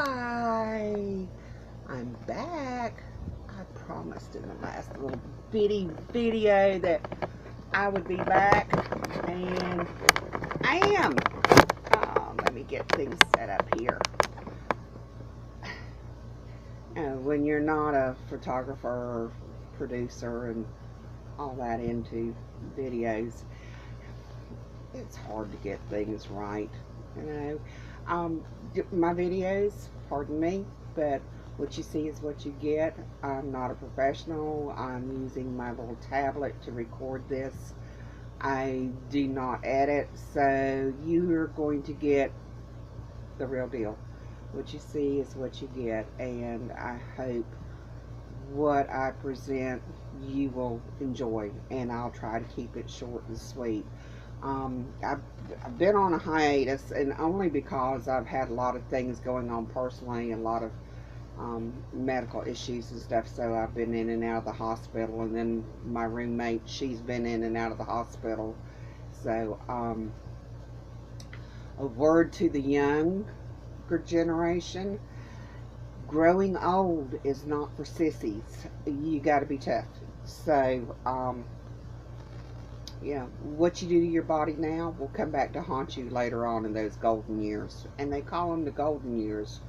Hi, I'm back. I promised in the last little bitty video that I would be back, and I am. Let me get things set up here. When you're not a photographer or producer and all that into videos, it's hard to get things right, you know. My videos, pardon me, but what you see is what you get. I'm not a professional. I'm using my little tablet to record this. I do not edit, so you are going to get the real deal. What you see is what you get, and I hope what I present you will enjoy, and I'll try to keep it short and sweet. I've been on a hiatus, and only because I've had a lot of things going on personally, a lot of medical issues and stuff, so I've been in and out of the hospital, and then my roommate, she's been in and out of the hospital. So a word to the younger generation: growing old is not for sissies. You got to be tough. So yeah, what you do to your body now will come back to haunt you later on in those golden years. And they call them the golden years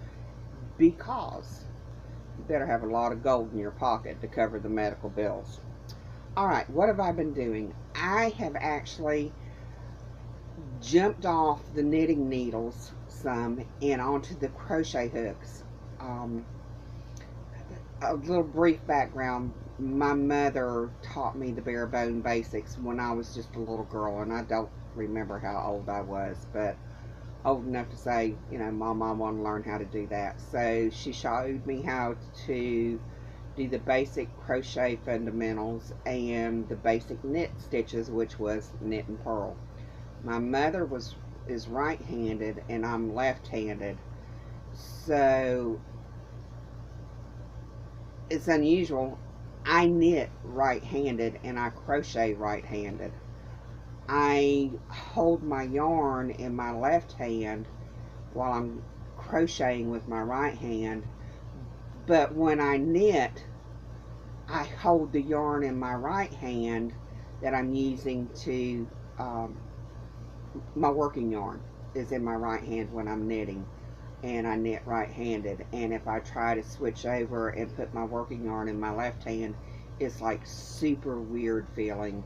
because you better have a lot of gold in your pocket to cover the medical bills. Alright, what have I been doing? I have actually jumped off the knitting needles some and onto the crochet hooks. A little brief background: my mother taught me the bare bone basics when I was just a little girl, and I don't remember how old I was, but old enough to say, you know, Mom, I want to learn how to do that. So she showed me how to do the basic crochet fundamentals and the basic knit stitches, which was knit and purl. My mother is right-handed and I'm left-handed, so it's unusual. I knit right-handed and I crochet right-handed. I hold my yarn in my left hand while I'm crocheting with my right hand, but when I knit, I hold the yarn in my right hand that I'm using to, my working yarn is in my right hand when I'm knitting, and I knit right-handed. And if I try to switch over and put my working yarn in my left hand, it's like super weird feeling.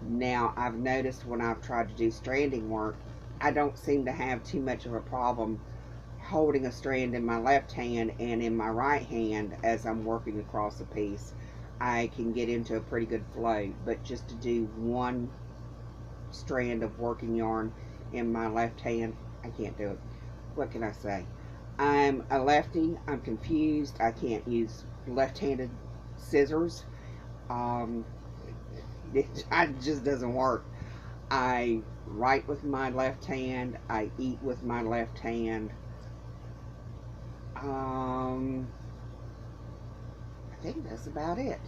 Now, I've noticed when I've tried to do stranding work, I don't seem to have too much of a problem holding a strand in my left hand and in my right hand as I'm working across a piece. I can get into a pretty good flow, but just to do one strand of working yarn in my left hand, I can't do it. What can I say? I'm a lefty. I'm confused. I can't use left-handed scissors. It just doesn't work. I write with my left hand. I eat with my left hand. I think that's about it.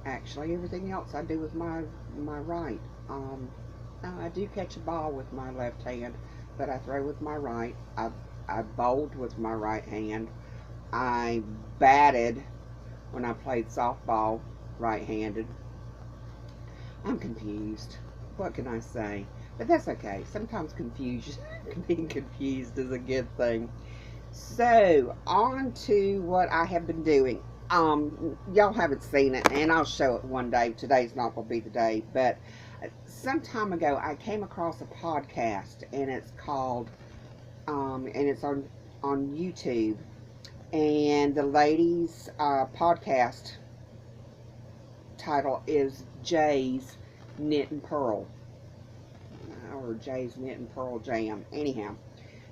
Actually, everything else I do with my right. I do catch a ball with my left hand, but I throw with my right. I bowled with my right hand. I batted when I played softball right-handed. I'm confused. What can I say? But that's okay. Sometimes being confused is a good thing. So, on to what I have been doing. Y'all haven't seen it, and I'll show it one day. Today's not going to be the day, but some time ago I came across a podcast, and it's called, and it's on YouTube, and the lady's podcast title is Jay's Knit and Purl, or Jay's Knit and Purl Jam. Anyhow,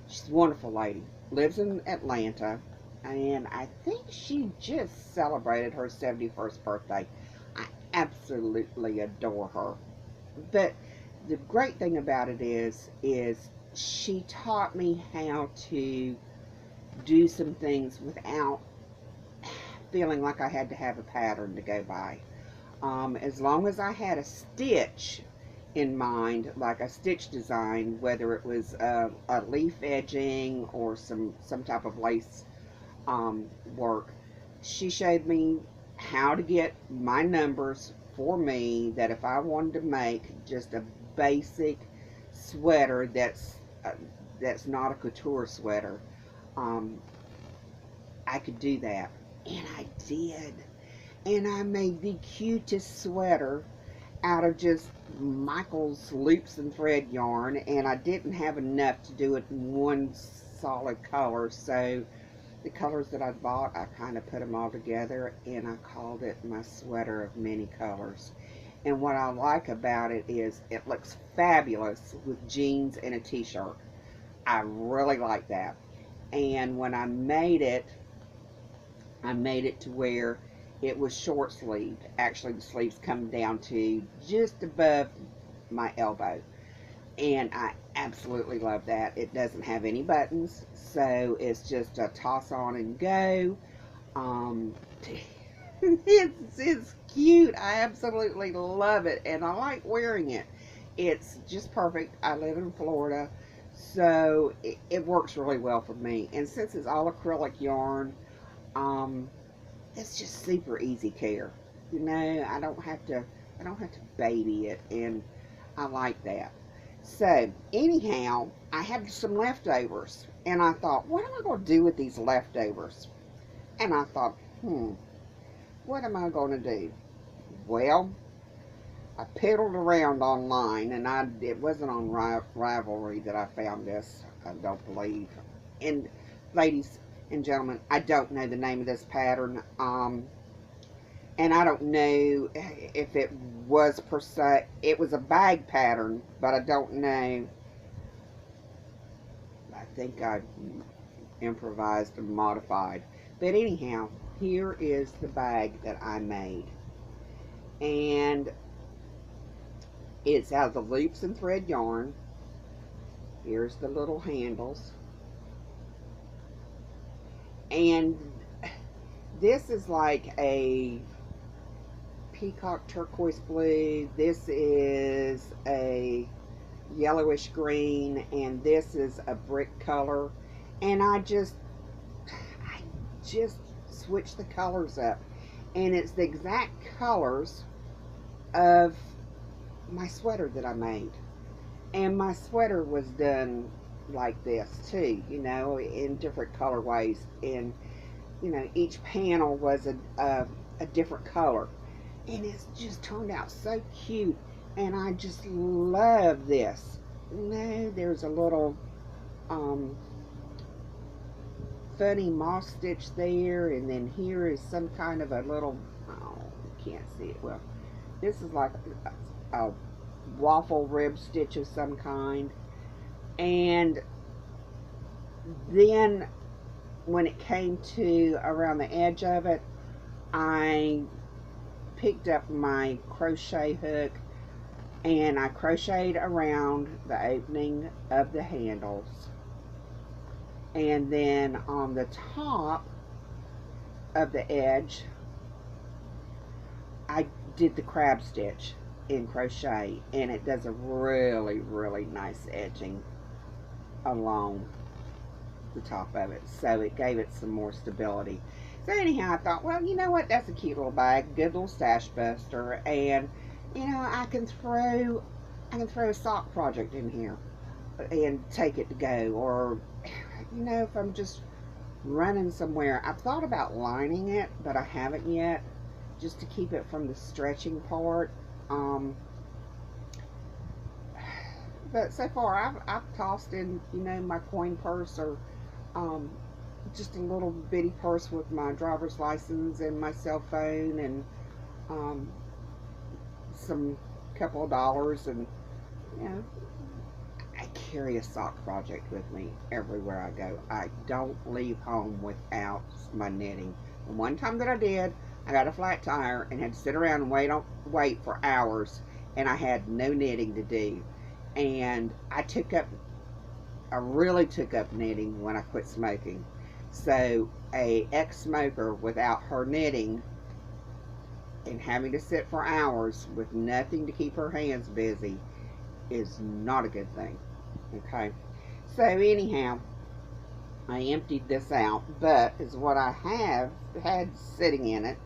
she's a wonderful lady. Lives in Atlanta, and I think she just celebrated her 71st birthday. I absolutely adore her. But the great thing about it is she taught me how to do some things without feeling like I had to have a pattern to go by. As long as I had a stitch in mind, like a stitch design, whether it was a leaf edging or some type of lace work. She showed me how to get my numbers for me, that if I wanted to make just a basic sweater that's not a couture sweater, um, I could do that. And I did. And I made the cutest sweater out of just Michael's loops and thread yarn, and I didn't have enough to do it in one solid color, so the colors that I bought, I kind of put them all together, and I called it my sweater of many colors. And what I like about it is it looks fabulous with jeans and a t-shirt. I really like that. And when I made it to where it was short sleeved. Actually, the sleeves come down to just above my elbow. And I absolutely love that. It doesn't have any buttons, so it's just a toss on and go. Um, it's cute. I absolutely love it, and I like wearing it. It's just perfect. I live in Florida, so it works really well for me. And since it's all acrylic yarn, um, it's just super easy care. You know, I don't have to baby it, and I like that. So anyhow, I had some leftovers, and I thought, what am I going to do with these leftovers? And I thought, what am I going to do? Well, I piddled around online, and it wasn't on Ravelry that I found this, I don't believe. And ladies and gentlemen, I don't know the name of this pattern, and I don't know if it was per se, it was a bag pattern, but I don't know. I think I improvised and modified. But anyhow, here is the bag that I made. And it's out of the loops and thread yarn. Here's the little handles. And this is like a peacock turquoise blue. This is a yellowish green, and this is a brick color. And I just switch the colors up, and it's the exact colors of my sweater that I made. And my sweater was done like this too, you know, in different colorways, and you know, each panel was a different color, and it's just turned out so cute. And I just love this. You know, there's a little funny moss stitch there, and then here is some kind of a little, oh, you can't see it well, this is like a waffle rib stitch of some kind. And then when it came to around the edge of it, I picked up my crochet hook, and I crocheted around the opening of the handles. And then on the top of the edge, I did the crab stitch in crochet, and it does a really, really nice edging along the top of it, so it gave it some more stability. So anyhow, I thought, well, you know what, that's a cute little bag, good little stash buster, and you know, I can throw a sock project in here and take it to go. Or you know, if I'm just running somewhere, I've thought about lining it, but I haven't yet, just to keep it from the stretching part. But so far, I've tossed in, you know, my coin purse, or just a little bitty purse with my driver's license and my cell phone, and some couple of dollars, and you know, I carry a sock project with me everywhere I go. I don't leave home without my knitting. And one time that I did, I got a flat tire and had to sit around and wait for hours, and I had no knitting to do. And I really took up knitting when I quit smoking. So a ex-smoker without her knitting and having to sit for hours with nothing to keep her hands busy is not a good thing. Okay, so anyhow, I emptied this out, but is what I have had sitting in it,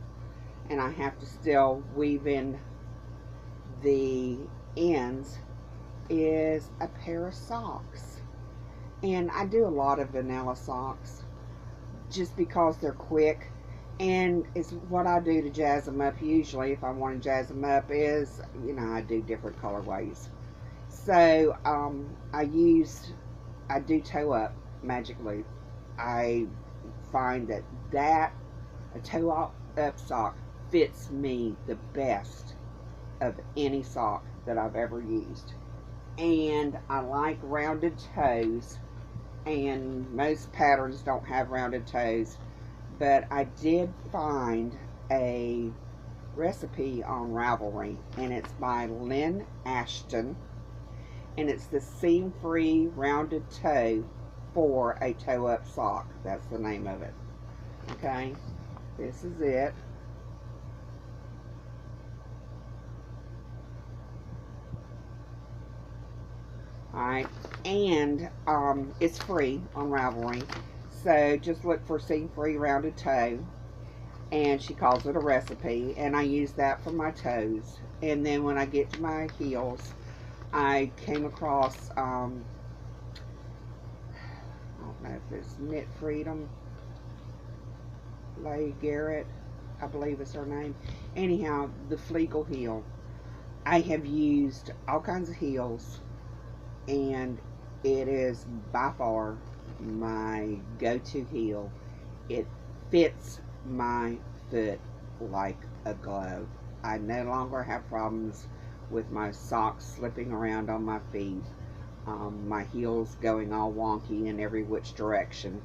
and I have to still weave in the ends, is a pair of socks. And I do a lot of vanilla socks just because they're quick, and it's what I do to jazz them up. Usually if I want to jazz them up is, I do different colorways. So I do toe up magic loop. I find that a toe up sock fits me the best of any sock that I've ever used. And I like rounded toes, and most patterns don't have rounded toes, but I did find a recipe on Ravelry, and it's by Lynn Ashton, and it's the seam free rounded toe for a toe up sock. That's the name of it. Okay, this is it. Alright, and it's free on Ravelry, so just look for seam free rounded toe, and she calls it a recipe, and I use that for my toes. And then when I get to my heels, I came across I don't know if it's Knit Freedom, Leigh Garrett, I believe is her name. Anyhow, the Flegel heel. I have used all kinds of heels, and it is by far my go-to heel. It fits my foot like a glove. I no longer have problems with my socks slipping around on my feet, my heels going all wonky in every which direction,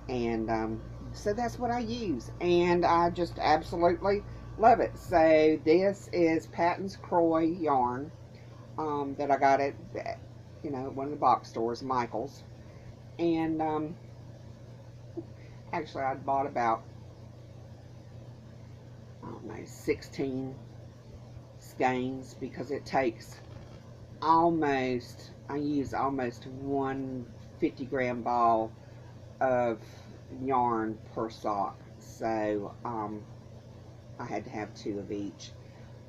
and so that's what I use, and I just absolutely love it. So this is Patton's Croy yarn, that I got at one of the box stores, Michael's. And actually I bought about, I don't know, 16 skeins, because it takes almost, I use almost one 50-gram ball of yarn per sock. So I had to have 2 of each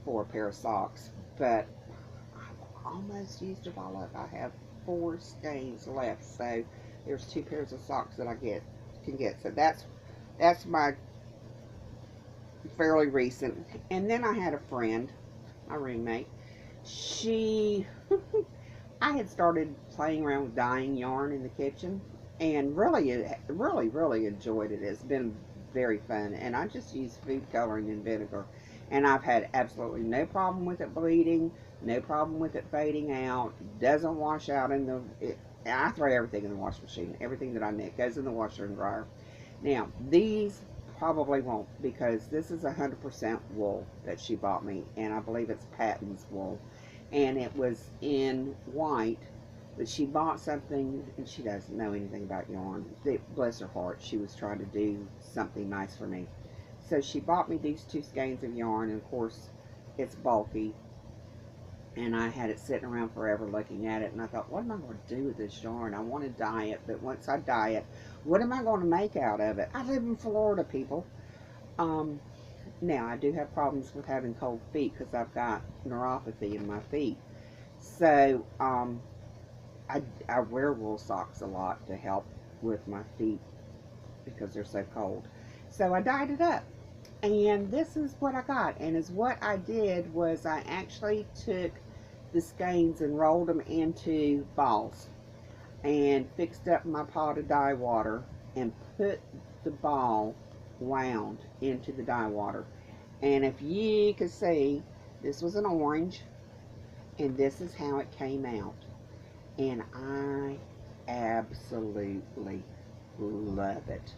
for a pair of socks, but almost used it all up. I have 4 skeins left, so there's 2 pairs of socks that I can get. So that's my fairly recent. And then I had a friend, my roommate. She I had started playing around with dyeing yarn in the kitchen, and really enjoyed it. It's been very fun, and I just use food coloring and vinegar, and I've had absolutely no problem with it bleeding, no problem with it fading out. Doesn't wash out in I throw everything in the washing machine. Everything that I knit goes in the washer and dryer. Now these probably won't, because this is 100% wool that she bought me, and I believe it's Patton's wool, and it was in white. But she bought something, and she doesn't know anything about yarn. Bless her heart, she was trying to do something nice for me. So she bought me these 2 skeins of yarn, and of course it's bulky, and I had it sitting around forever looking at it, and I thought, what am I going to do with this yarn? I want to dye it, but once I dye it, what am I going to make out of it? I live in Florida, people. Now I do have problems with having cold feet, because I've got neuropathy in my feet. So I wear wool socks a lot to help with my feet because they're so cold. So I dyed it up, and this is what I got. And is what I did was I actually took the skeins and rolled them into balls, and fixed up my pot of dye water, and put the ball wound into the dye water. And if you could see, this was an orange, and this is how it came out. And I absolutely love it.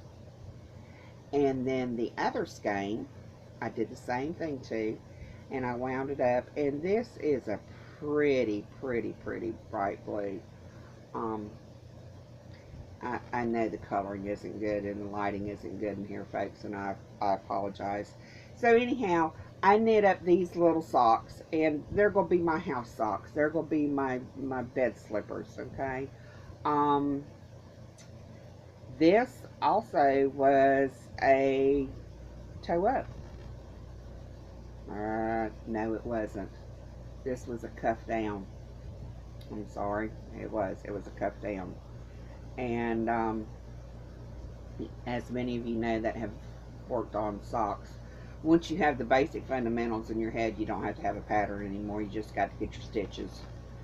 And then the other skein, I did the same thing too, and I wound it up, and this is a pretty bright blue. I know the coloring isn't good and the lighting isn't good in here, folks, and I apologize. So anyhow, I knit up these little socks, and they're going to be my house socks. They're going to be my bed slippers, okay? Um, this also was a toe up. No, it wasn't. This was a cuff down. I'm sorry. It was. It was a cuff down. And as many of you know that have worked on socks, once you have the basic fundamentals in your head, you don't have to have a pattern anymore. You just got to get your stitches,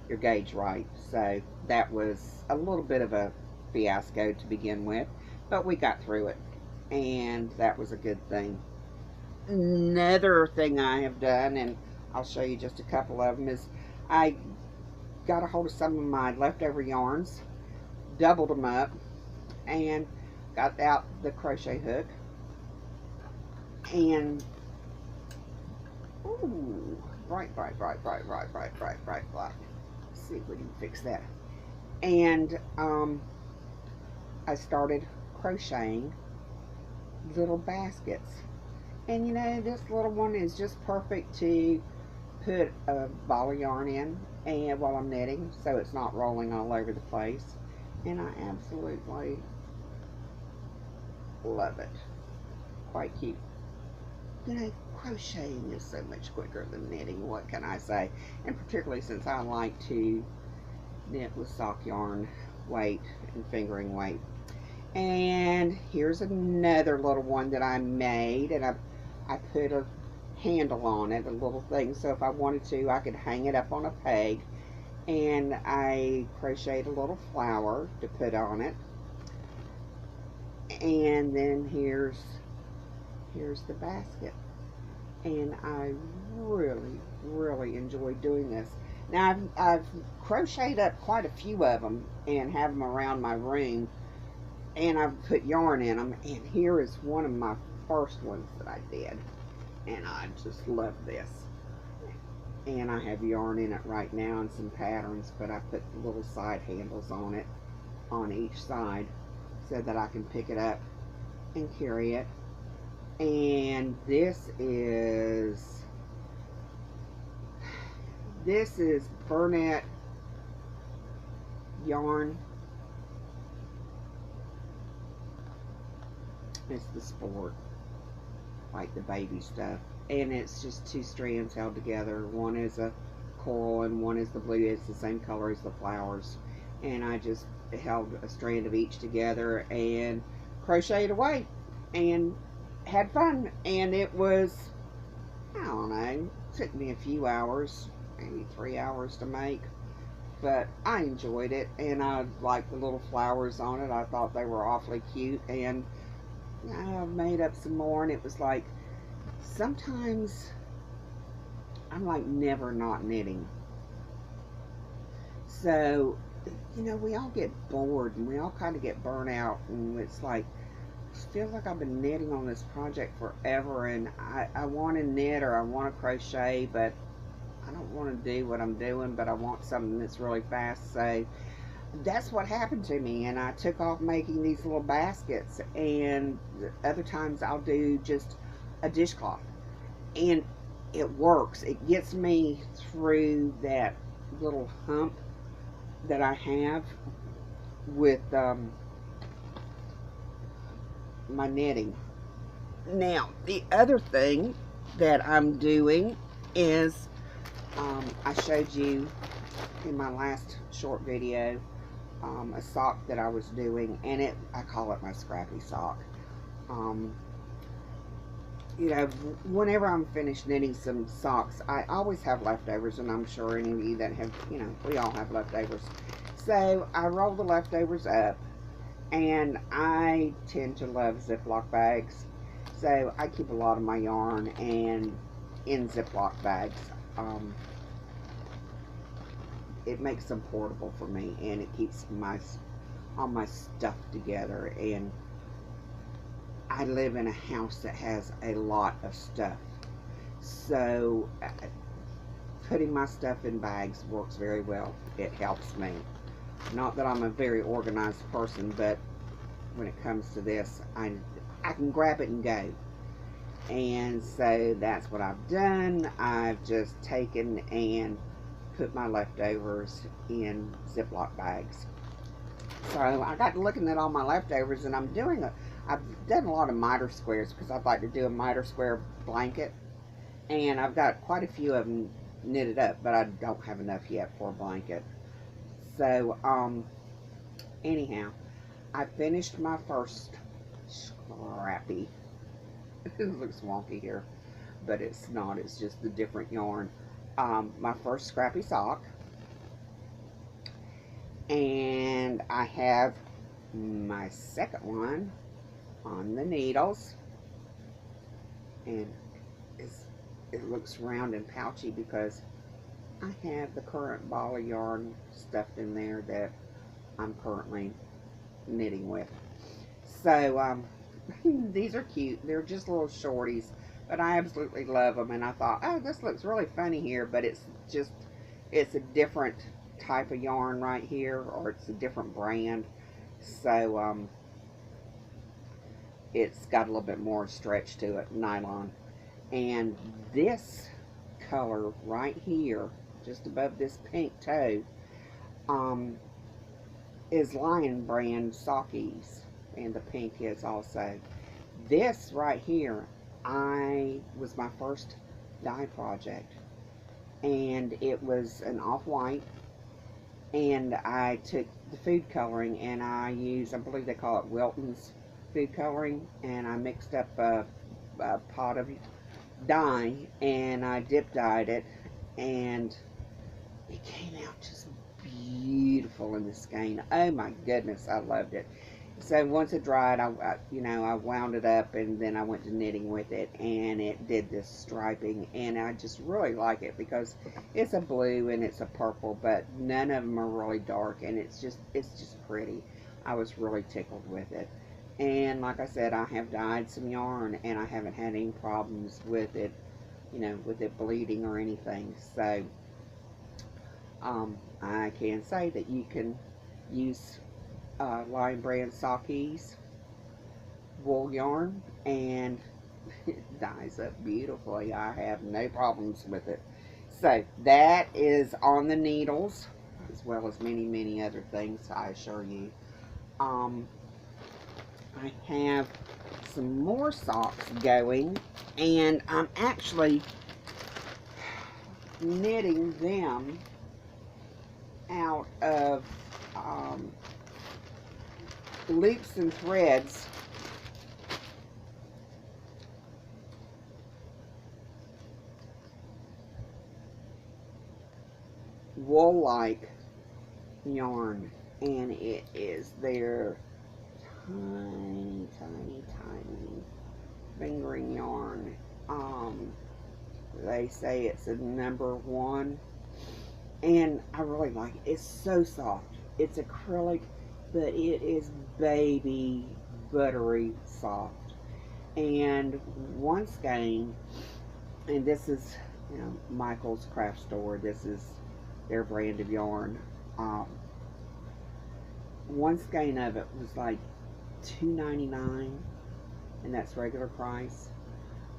your gauge right. So that was a little bit of a fiasco to begin with, but we got through it, and that was a good thing. Another thing I have done, and I'll show you just a couple of them, is I got a hold of some of my leftover yarns, doubled them up, and got out the crochet hook, and ooh, right. Let's see if we can fix that. And I started crocheting little baskets. And you know, this little one is just perfect to put a ball of yarn in and while I'm knitting, so it's not rolling all over the place. And I absolutely love it. Quite cute. You know, crocheting is so much quicker than knitting, what can I say? And particularly since I like to knit with sock yarn weight and fingering weight. And here's another little one that I made, and I put a handle on it, a little thing, so if I wanted to, I could hang it up on a peg. And I crocheted a little flower to put on it. And then here's the basket. And I really enjoy doing this. Now I've crocheted up quite a few of them and have them around my room, and I've put yarn in them, and here is one of my first ones that I did, and I just love this. And I have yarn in it right now and some patterns, but I put the little side handles on it on each side so that I can pick it up and carry it. And this is Burnett yarn. It's the sport, like the baby stuff, and it's just two strands held together. One is a coral and one is the blue. It's the same color as the flowers, and I just held a strand of each together and crocheted away and had fun. And it was, I don't know, it took me a few hours, maybe 3 hours to make, but I enjoyed it, and I liked the little flowers on it. I thought they were awfully cute, and I made up some more, and it was like, sometimes I'm like never not knitting. So, you know, we all get bored and we all kind of get burnt out, and it's like, I feel like I've been knitting on this project forever, and I want to knit or I want to crochet, but I don't want to do what I'm doing, but I want something that's really fast. So that's what happened to me, and I took off making these little baskets, and other times I'll do just a dishcloth, and it works. It gets me through that little hump that I have with my knitting. Now, the other thing that I'm doing is, I showed you in my last short video a sock that I was doing, and I call it my scrappy sock. You know, whenever I'm finished knitting some socks, I always have leftovers, and I'm sure any of you that have, you know, we all have leftovers. So I roll the leftovers up, and I tend to love Ziploc bags, so I keep a lot of my yarn in Ziploc bags. It makes them portable for me, and it keeps all my stuff together. And I live in a house that has a lot of stuff, so putting my stuff in bags works very well. It helps me. Not that I'm a very organized person, but when it comes to this, I can grab it and go. And so that's what I've done. I've just taken and put my leftovers in Ziploc bags. So I got looking at all my leftovers, and I've done a lot of miter squares because I'd like to do a miter square blanket. And I've got quite a few of them knitted up, but I don't have enough yet for a blanket. So, anyhow, I finished my first scrappy. It looks wonky here, but it's not. It's just the different yarn. My first scrappy sock, and I have my second one on the needles, and it looks round and pouchy because I have the current ball of yarn stuffed in there that I'm currently knitting with. So these are cute. They're just little shorties, but I absolutely love them. And I thought, oh, this looks really funny here, but it's a different type of yarn right here, or it's a different brand. So it's got a little bit more stretch to it, nylon. And this color right here, just above this pink toe, is Lion brand sockies, and the pink is also. This right here, was my first dye project, and it was an off-white, and I took the food coloring and I believe they call it Wilton's food coloring, and I mixed up a pot of dye and I dip dyed it, and it came out just beautiful in the skein. Oh my goodness, I loved it. So once it dried, I wound it up, and then I went to knitting with it, and it did this striping, and I just really like it because it's a blue and it's a purple, but none of them are really dark, and it's just pretty. I was really tickled with it. And like I said, I have dyed some yarn, and I haven't had any problems with it, with it bleeding or anything. So I can say that you can use Lion brand sockies wool yarn, and it dyes up beautifully. I have no problems with it. So that is on the needles, as well as many other things, I assure you. I have some more socks going, and I'm actually knitting them out of loops and threads wool-like yarn, and it is their tiny fingering yarn. They say it's a #1, and I really like it. It's so soft. It's acrylic, but it is baby buttery soft. And one skein, and this is Michael's Craft Store. This is their brand of yarn. One skein of it was like $2.99, and that's regular price.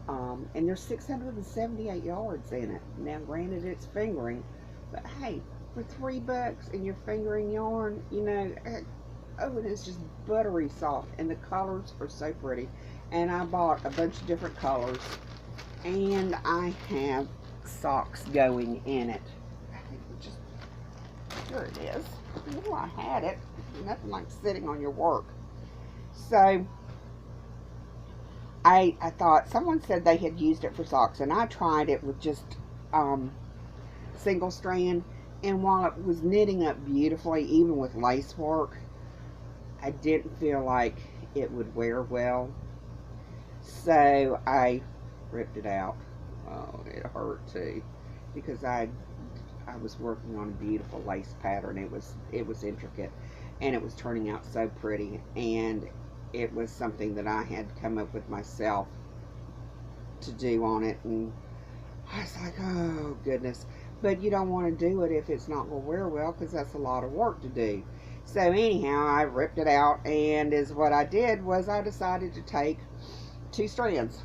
And there's 678 yards in it. Now, granted, it's fingering, but hey, for $3 and you're fingering yarn, oh, and it's just buttery soft, and the colors are so pretty. And I bought a bunch of different colors, and I have socks going in it. Here it is. Oh, I had it. Nothing like sitting on your work. So I thought, someone said they had used it for socks, and I tried it with just single strand, and while it was knitting up beautifully, even with lace work, I didn't feel like it would wear well, so I ripped it out. Oh, it hurt too, because I was working on a beautiful lace pattern. It was intricate, and it was turning out so pretty, and it was something that I had come up with myself to do on it, and I was like, oh goodness. But you don't want to do it if it's not going to wear well, because that's a lot of work to do. So anyhow, I ripped it out, and what I did was I decided to take 2 strands,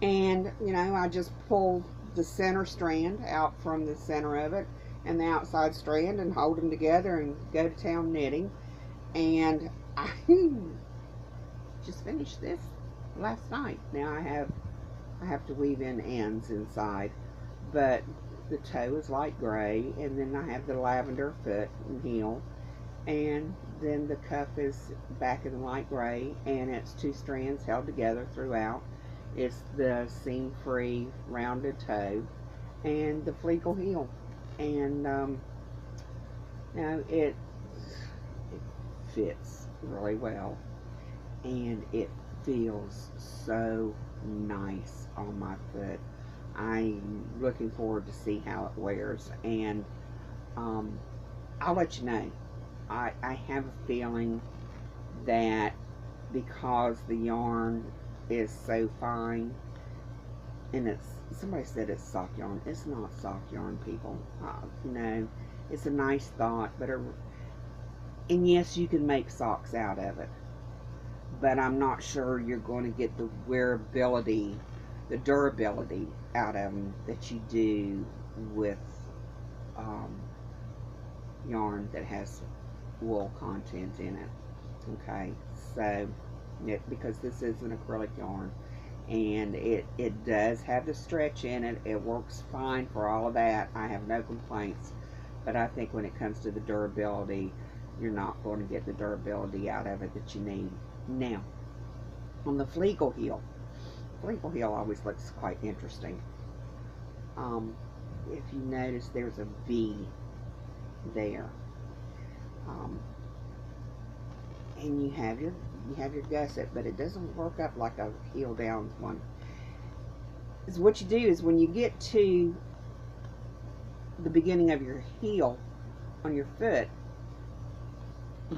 And, you know, I just pull the center strand out from the center of it and the outside strand and hold them together and go to town knitting. And I just finished this last night. Now I have to weave in ends inside, but the toe is light gray, and then I have the lavender foot and heel, and then the cuff is back in light gray, and it's 2 strands held together throughout. It's the seam-free rounded toe and the fleecle heel, and you know, it fits really well, and it feels so nice on my foot. I'm looking forward to see how it wears, and I'll let you know. I have a feeling that because the yarn is so fine, and somebody said it's sock yarn. It's not sock yarn, people. No, it's a nice thought, but and yes, you can make socks out of it, but I'm not sure you're going to get the wearability, the durability out of them that you do with yarn that has wool content in it. Okay, so because this is an acrylic yarn, and it does have the stretch in it. It works fine for all of that. I have no complaints, but I think when it comes to the durability, you're not going to get the durability out of it that you need. Now, on the fleecle heel always looks quite interesting. If you notice, there's a V there, and you have your gusset, but it doesn't work up like a heel down one. Is what you do is when you get to the beginning of your heel on your foot,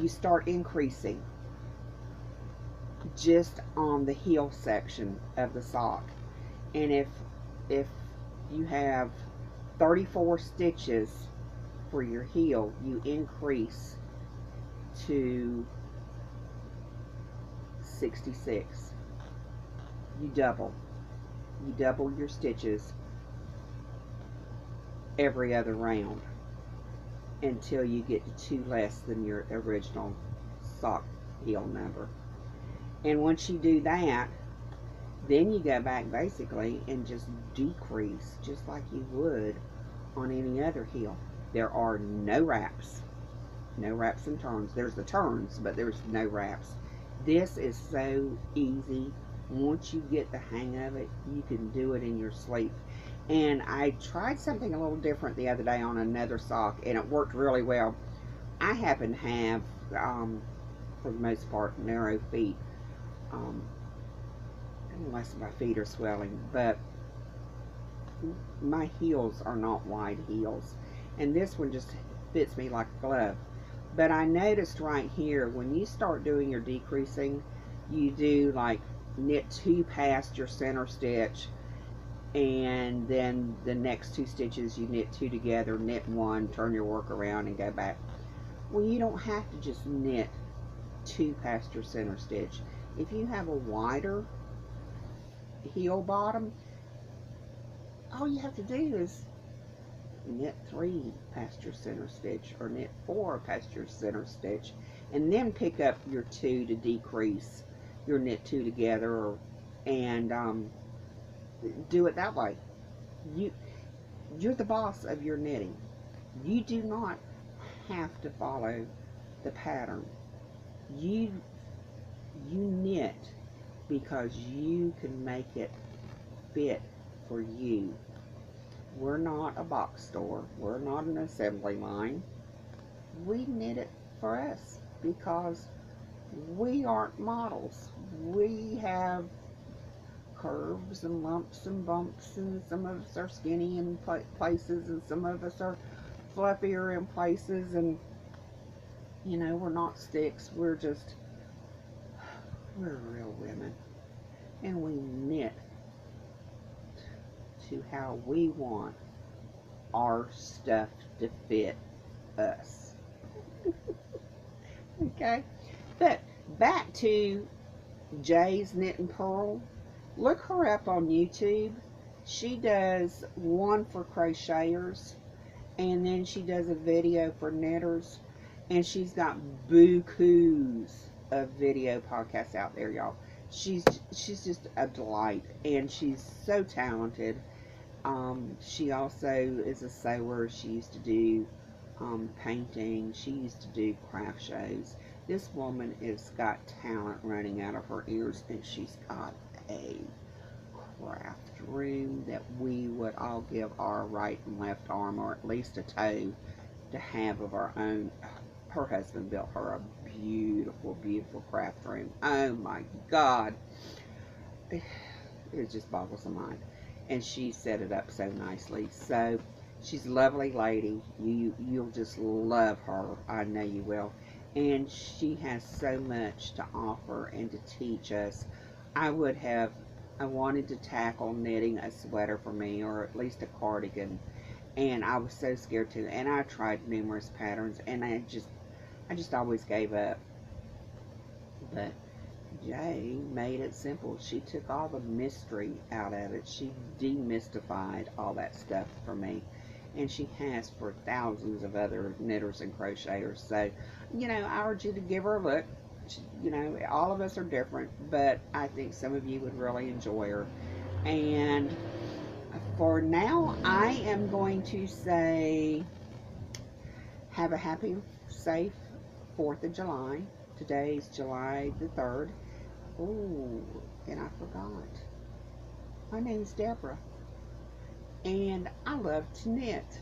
you start increasing just on the heel section of the sock. And if you have 34 stitches for your heel, you increase to 66. You double your stitches every other round until you get to 2 less than your original sock heel number. And once you do that, then you go back basically and just decrease just like you would on any other heel. There are no wraps and turns. There's the turns, but there's no wraps. This is so easy. Once you get the hang of it, you can do it in your sleep. And I tried something a little different the other day on another sock, and it worked really well. I happen to have, for the most part, narrow feet. Unless my feet are swelling, but my heels are not wide heels, and this one just fits me like a glove. But I noticed right here, when you start doing your decreasing, you do like knit 2 past your center stitch, and then the next 2 stitches you knit 2 together, knit 1, turn your work around and go back. Well, you don't have to just knit 2 past your center stitch. If you have a wider heel bottom, all you have to do is knit 3 past your center stitch, or knit 4 past your center stitch, and then pick up your 2 to decrease your knit 2 together, and do it that way. You're the boss of your knitting. You do not have to follow the pattern. You knit because you can make it fit for you. We're not a box store. We're not an assembly line. We knit it for us because we aren't models. We have curves and lumps and bumps, and some of us are skinny in places, and some of us are fluffier in places, and you know, we're not sticks. We're real women, and we knit to how we want our stuff to fit us. Okay, but back to Jay's Knit and Purl. Look her up on YouTube. She does one for crocheters, and then she does a video for knitters, and she's got bukus of video podcasts out there, y'all. She's just a delight, and she's so talented. She also is a sewer. She used to do painting. She used to do craft shows. This woman has got talent running out of her ears, and she's got a craft room that we would all give our right and left arm, or at least a toe, to have of our own. Her husband built her a beautiful, beautiful craft room. Oh my God. It just boggles the mind. And she set it up so nicely. So she's a lovely lady. You'll just love her. I know you will. And she has so much to offer and to teach us. I wanted to tackle knitting a sweater for me, or at least a cardigan, and I was so scared to. And I tried numerous patterns, and I just always gave up. But Jay made it simple. She took all the mystery out of it. She demystified all that stuff for me. And she has for thousands of other knitters and crocheters. So, I urge you to give her a look. All of us are different, but I think some of you would really enjoy her. And for now, I am going to say, have a happy, safe 4th of July. Today's July the 3rd. Oh, and I forgot. My name's Deborah, and I love to knit.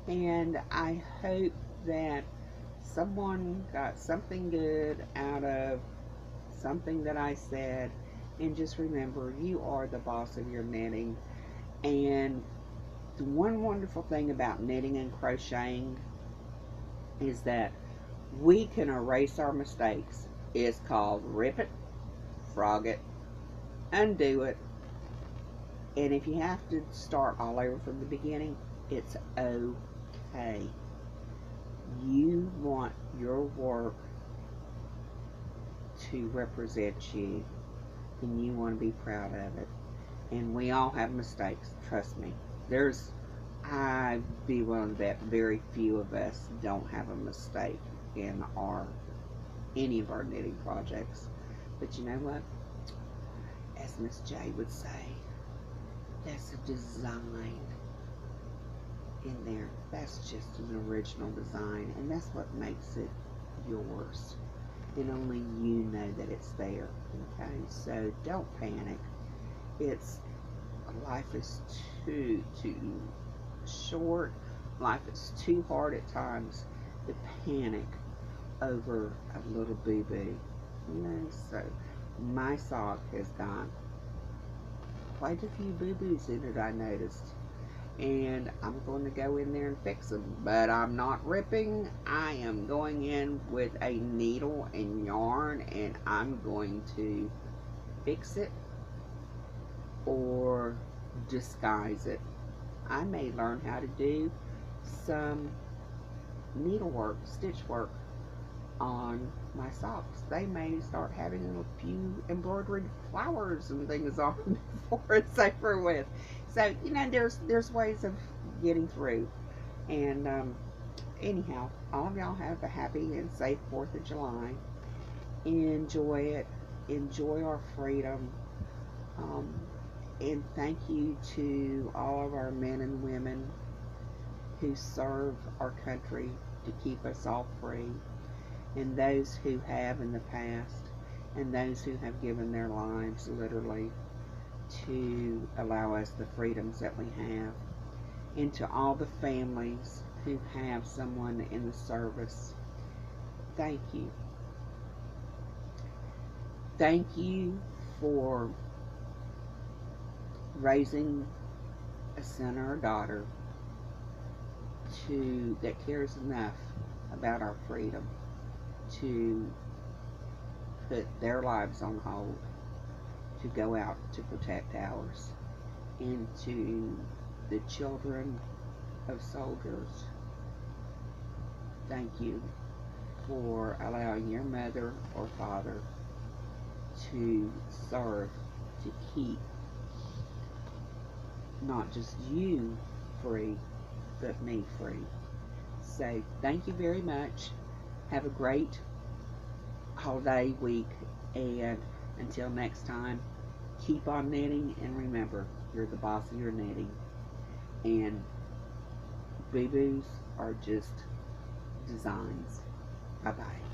And I hope that someone got something good out of something that I said. And just remember, you are the boss of your knitting. And the one wonderful thing about knitting and crocheting is that we can erase our mistakes. It's called rip it, frog it, undo it. And if you have to start all over from the beginning, it's okay. You want your work to represent you, and you want to be proud of it. And we all have mistakes, trust me. I'd be willing to bet very few of us don't have a mistake in any of our knitting projects. But you know what? As Miss J would say, that's a design in there. That's just an original design, and that's what makes it yours. And only you know that it's there. Okay, so don't panic. Life is too short. Life is too hard at times to panic over a little boo-boo. So my sock has got quite a few boo-boos in it, I noticed. And I'm going to go in there and fix them. But I'm not ripping. I am going in with a needle and yarn, and I'm going to fix it or disguise it. I may learn how to do some needlework, stitch work on my socks. They may start having a few embroidered flowers and things on them before it's over with. So, there's ways of getting through. And anyhow, all of y'all have a happy and safe 4th of July. Enjoy it. Enjoy our freedom. And thank you to all of our men and women who serve our country to keep us all free, and those who have in the past, and those who have given their lives literally to allow us the freedoms that we have, and to all the families who have someone in the service. Thank you. Thank you for raising a son or a daughter that cares enough about our freedom to put their lives on hold to go out to protect ours. And to the children of soldiers, thank you for allowing your mother or father to serve, to to keep not just you free, but me free. So thank you very much. Have a great holiday week, and until next time, keep on knitting, and remember, you're the boss of your knitting, and boo-boos are just designs. Bye-bye.